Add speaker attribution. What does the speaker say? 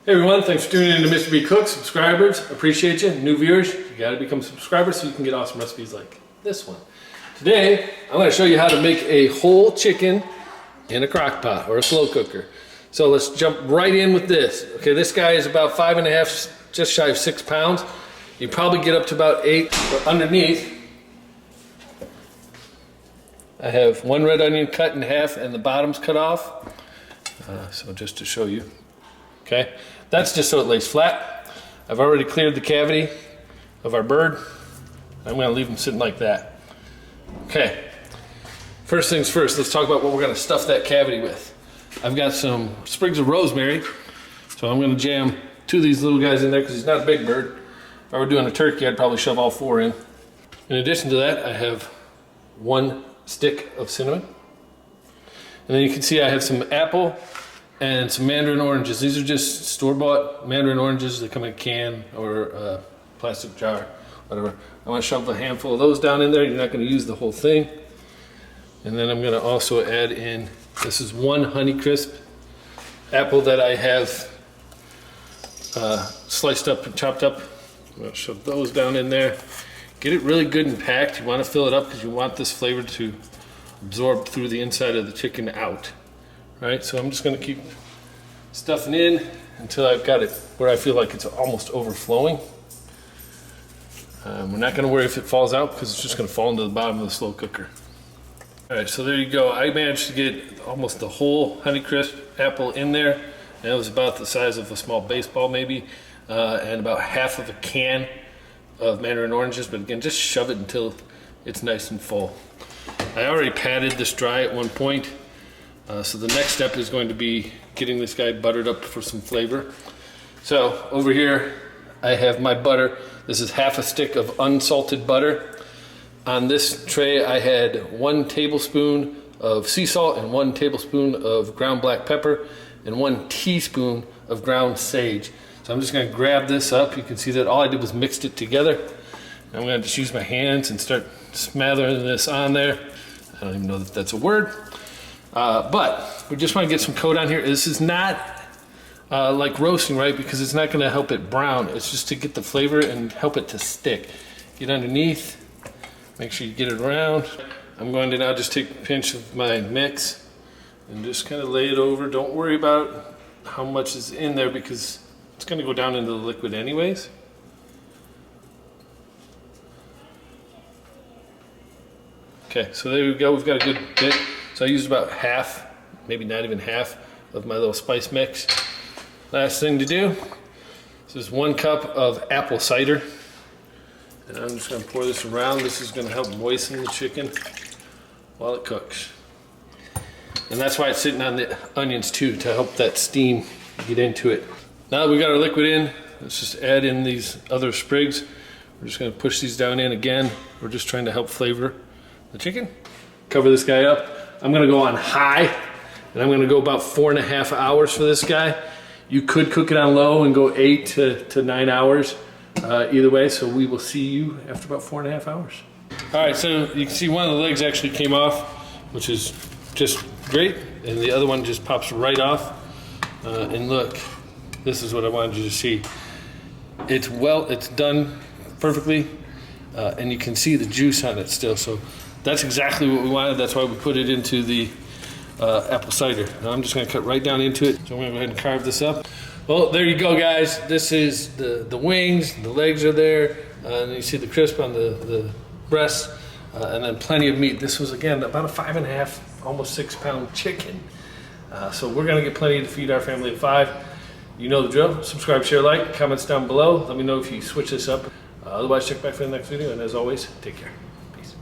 Speaker 1: Hey everyone, thanks for tuning in to Mr. B Cooks. Subscribers, appreciate you. New viewers, you gotta become subscribers so you can get awesome recipes like this one. Today, I'm gonna show you how to make a whole chicken in a crock pot or a slow cooker. So let's jump right in with this. Okay, this guy is about 5.5, just shy of 6 pounds. You probably get up to about 8, but underneath, I have one red onion cut in half and the bottom's cut off. So just to show you. Okay, that's just so it lays flat. I've already cleared the cavity of our bird. I'm gonna leave them sitting like that. Okay, first things first, let's talk about what we're gonna stuff that cavity with. I've got some sprigs of rosemary, so I'm gonna jam 2 of these little guys in there because he's not a big bird. If I were doing a turkey, I'd probably shove all 4 in. In addition to that, I have 1 stick of cinnamon. And then you can see I have some apple and some mandarin oranges. These are just store-bought mandarin oranges. They come in a can or a plastic jar, whatever. I'm gonna shove a handful of those down in there. You're not gonna use the whole thing. And then I'm gonna also add in, this is 1 Honeycrisp apple that I have sliced up and chopped up. I'm gonna shove those down in there. Get it really good and packed. You wanna fill it up because you want this flavor to absorb through the inside of the chicken out. Right, so I'm just gonna keep stuffing in until I've got it where I feel like it's almost overflowing. We're not gonna worry if it falls out because it's just gonna fall into the bottom of the slow cooker. All right, so there you go. I managed to get almost the whole Honeycrisp apple in there. And it was about the size of a small baseball maybe, and about half of a can of mandarin oranges, but again, just shove it until it's nice and full. I already patted this dry at one point. So the next step is going to be getting this guy buttered up for some flavor. So over here, I have my butter. This is half a stick of unsalted butter. On this tray, I had 1 tablespoon of sea salt and 1 tablespoon of ground black pepper and 1 teaspoon of ground sage. So I'm just gonna grab this up. You can see that all I did was mixed it together. I'm gonna just use my hands and start smattering this on there. I don't even know that that's a word. But we just want to get some coat on here. This is not like roasting, right? Because it's not going to help it brown. It's just to get the flavor and help it to stick. Get underneath. Make sure you get it around. I'm going to now just take a pinch of my mix and just kind of lay it over. Don't worry about how much is in there because it's going to go down into the liquid anyways. Okay, so there we go. We've got a good bit. So I used about half, maybe not even half, of my little spice mix. Last thing to do, this is 1 cup of apple cider. And I'm just gonna pour this around. This is gonna help moisten the chicken while it cooks. And that's why it's sitting on the onions too, to help that steam get into it. Now that we got our liquid in, let's just add in these other sprigs. We're just gonna push these down in again. We're just trying to help flavor the chicken. Cover this guy up. I'm gonna go on high, and I'm gonna go about 4.5 hours for this guy. You could cook it on low and go 8 to 9 hours, either way, so we will see you after about 4.5 hours. All right, so you can see one of the legs actually came off, which is just great, and the other one just pops right off. And look, this is what I wanted you to see. It's done perfectly, and you can see the juice on it still, so that's exactly what we wanted. That's why we put it into the apple cider. Now I'm just gonna cut right down into it. So I'm gonna go ahead and carve this up. Well, there you go, guys. This is the wings, the legs are there, and you see the crisp on the breasts, and then plenty of meat. This was, again, about a 5.5, almost 6 pound chicken. So we're gonna get plenty to feed our family of 5. You know the drill. Subscribe, share, like, comments down below. Let me know if you switch this up. Otherwise, check back for the next video, and as always, take care. Peace.